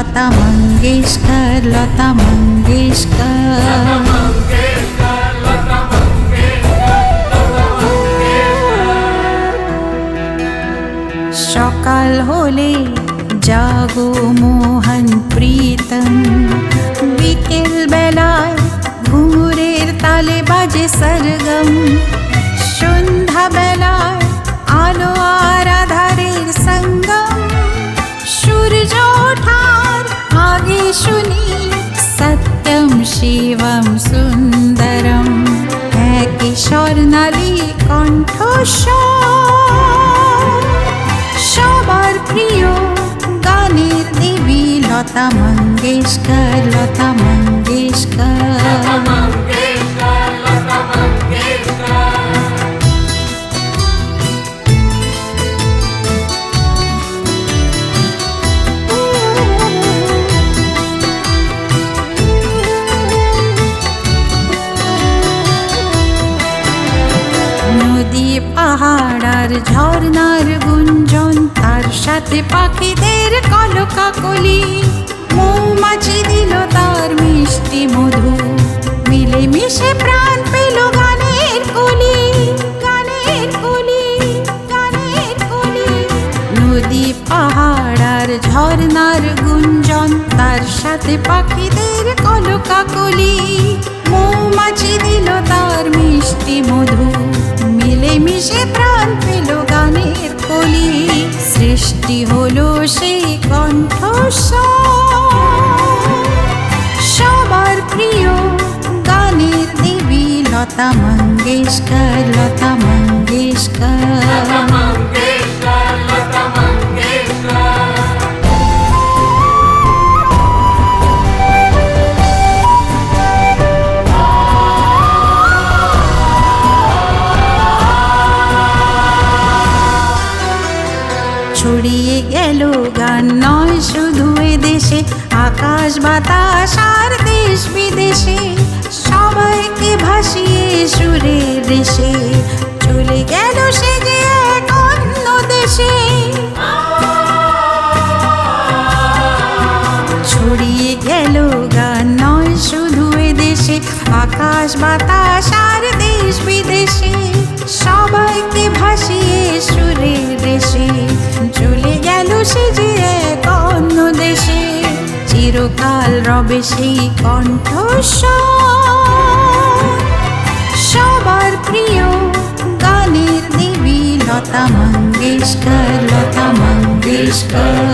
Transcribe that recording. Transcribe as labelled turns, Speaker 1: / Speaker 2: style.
Speaker 1: লতা মঙ্গেশকর, লতা মঙ্গেশকর। সকাল হলে জাগো মোহন প্রীতম, বিকেল বেলায় ঘুঙুরের তালে বাজে সরগম, সন্ধ্যা বেলায় আলো আর আধারের সঙ্গম, সূর্য ওঠার আগে শুনি সত্যম শিবম সুন্দরম, এক স্বর্ণালী কণ্ঠস্বর। সবার প্রিয় গানের দেবী লতা মঙ্গেশকর, লতা মঙ্গেশকর। নদী পাহাড় আর ঝর্ণার গুঞ্জন, তার সাথে পাখিদের কলকাকলি, মৌমাছি দিল তার মিষ্টি মধু, মিলে মিশে প্রাণ পেল গানের কলি, গানের কলি, গানের কলি। নদী পাহাড় আর ঝর্ণার গুঞ্জন, তার সাথে পাখিদের কলকাকলি, মৌমাছি দিল তার মিষ্টি মধু, মিলে মিশে প্রাণ পেল গানের কলি। সৃষ্টি হলো সেই কণ্ঠস্বর। সবার প্রিয় গানের দেবী লতা মঙ্গেশকর, লতা মঙ্গেশকর। ছড়িয়ে গেল গান নয় শুধু এদেশে, আকাশ বাতাস আর দেশ বিদেশে, সবাইকে ভাসিয়ে সুরের রেশে, চলে গেল সে যে এক অন্য দেশে। ছড়িয়ে গেল গান নয় শুধু এদেশে, আকাশ বাতাস আর দেশ বিদেশে, সবাইকে ভাসিয়ে সুরের রেশে, চলে গেল সে যে এক অন্য দেশে। চিরকাল রবে সেই কণ্ঠস্বর। সবার প্রিয় গানের দেবী লতা মঙ্গেশকর, লতা মঙ্গেশকর।